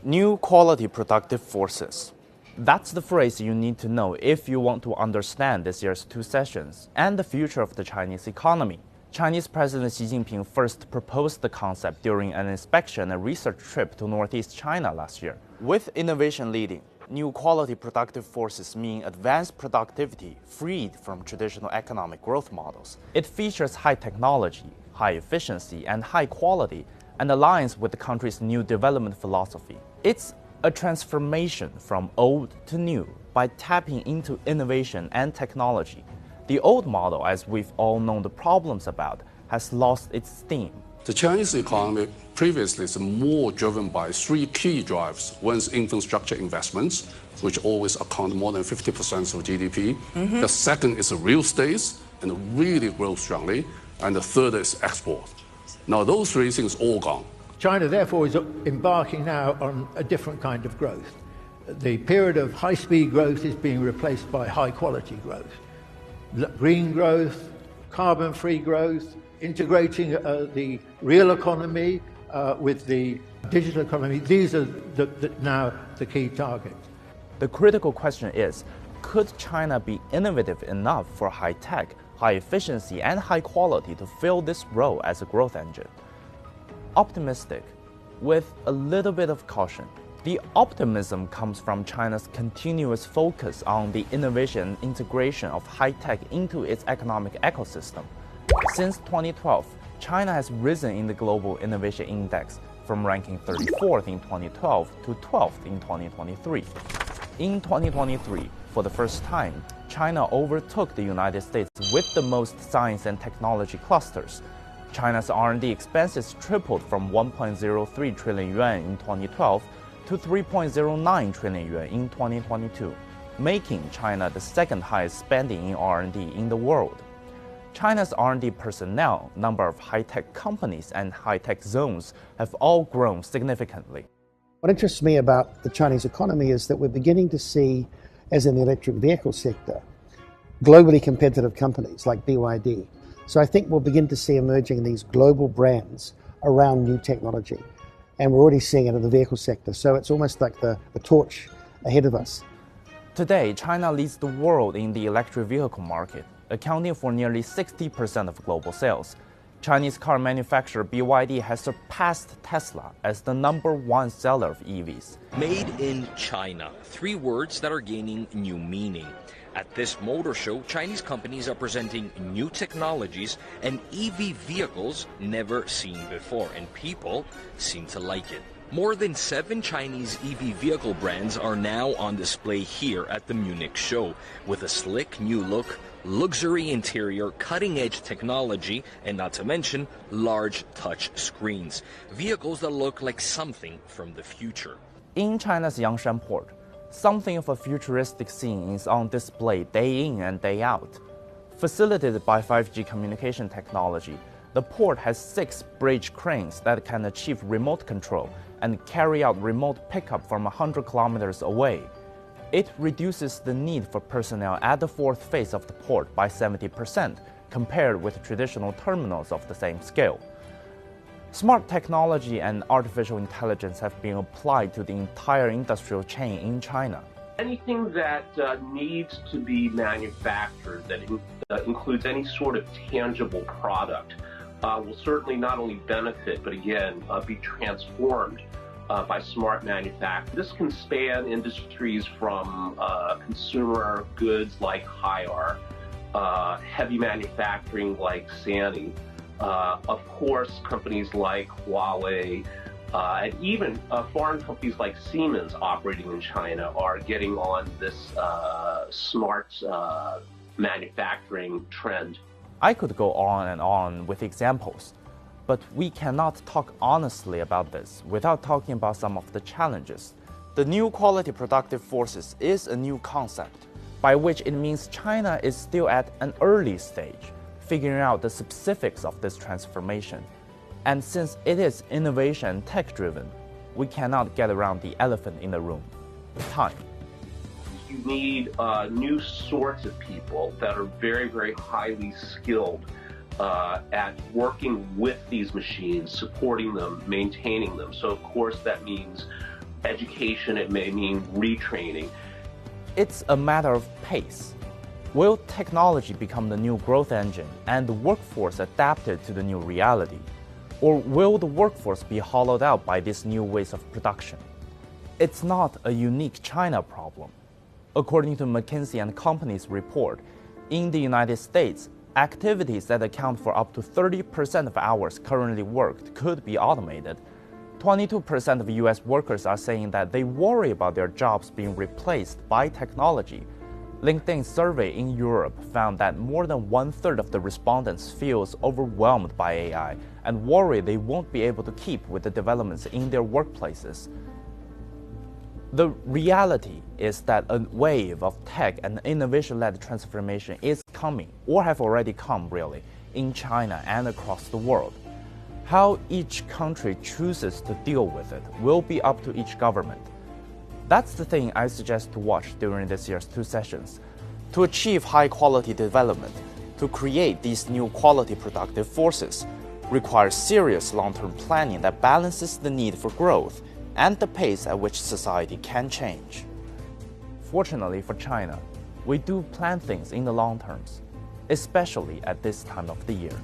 New quality productive forces. That's the phrase you need to know if you want to understand this year's two sessions and the future of the Chinese economy. Chinese President Xi Jinping first proposed the concept during an inspection and research trip to Northeast China last year. With innovation leading, new quality productive forces mean advanced productivity freed from traditional economic growth models. It features high technology, high efficiency, and high quality, and aligns with the country's new development philosophy. It's a transformation from old to new by tapping into innovation and technology. The old model, as we've all known the problems about, has lost its steam. The Chinese economy previously is more driven by three key drives. One is infrastructure investments, which always account more than 50% of GDP. The second is real estate, and really grow strongly. And the third is export. Now those three things all gone. China, therefore, is embarking now on a different kind of growth. The period of high-speed growth is being replaced by high-quality growth. Green growth, carbon-free growth, integrating the real economy with the digital economy. These are now the key targets. The critical question is, could China be innovative enough for high-tech, high efficiency, and high quality to fill this role as a growth engine? Optimistic, with a little bit of caution. The optimism comes from China's continuous focus on the innovation and integration of high-tech into its economic ecosystem. Since 2012, China has risen in the Global Innovation Index from ranking 34th in 2012 to 12th in 2023. In 2023, for the first time, China overtook the United States with the most science and technology clusters. China's R&D expenses tripled from 1.03 trillion yuan in 2012 to 3.09 trillion yuan in 2022, making China the second highest spending in R&D in the world. China's R&D personnel, number of high-tech companies, and high-tech zones have all grown significantly. What interests me about the Chinese economy is that we're beginning to see, as in the electric vehicle sector, globally competitive companies like BYD. So I think we'll begin to see emerging these global brands around new technology. And we're already seeing it in the vehicle sector. So it's almost like the torch ahead of us. Today, China leads the world in the electric vehicle market, accounting for nearly 60% of global sales. Chinese car manufacturer BYD has surpassed Tesla as the #1 seller of EVs. Made in China, three words that are gaining new meaning. At this motor show, Chinese companies are presenting new technologies and EV vehicles never seen before, and people seem to like it. More than 7 Chinese EV vehicle brands are now on display here at the Munich show, with a slick new look, luxury interior, cutting-edge technology, and not to mention large touch screens. Vehicles that look like something from the future. In China's Yangshan port, something of a futuristic scene is on display day in and day out. Facilitated by 5G communication technology, the port has 6 bridge cranes that can achieve remote control and carry out remote pickup from 100 kilometers away. It reduces the need for personnel at the fourth phase of the port by 70% compared with traditional terminals of the same scale. Smart technology and artificial intelligence have been applied to the entire industrial chain in China. Anything that needs to be manufactured that includes any sort of tangible product will certainly not only benefit, but again, be transformed by smart manufacturing. This can span industries from consumer goods like hire, heavy manufacturing like Sany, of course, companies like Huawei, and even foreign companies like Siemens operating in China are getting on this smart manufacturing trend. I could go on and on with examples, but we cannot talk honestly about this without talking about some of the challenges. The new quality productive forces is a new concept, by which it means China is still at an early stage, figuring out the specifics of this transformation. And since it is innovation tech-driven, we cannot get around the elephant in the room: time. You need new sorts of people that are very, very highly skilled at working with these machines, supporting them, maintaining them. So of course that means education, it may mean retraining. It's a matter of pace. Will technology become the new growth engine and the workforce adapted to the new reality? Or will the workforce be hollowed out by these new ways of production? It's not a unique China problem. According to McKinsey & Company's report, in the United States, activities that account for up to 30% of hours currently worked could be automated. 22% of US workers are saying that they worry about their jobs being replaced by technology. LinkedIn's survey in Europe found that more than 1/3 of the respondents feels overwhelmed by AI and worry they won't be able to keep with the developments in their workplaces. The reality is that a wave of tech and innovation-led transformation is coming, or have already come really, in China and across the world. How each country chooses to deal with it will be up to each government. That's the thing I suggest to watch during this year's 2 sessions. To achieve high-quality development, to create these new quality productive forces, requires serious long-term planning that balances the need for growth and the pace at which society can change. Fortunately for China, we do plan things in the long terms, especially at this time of the year.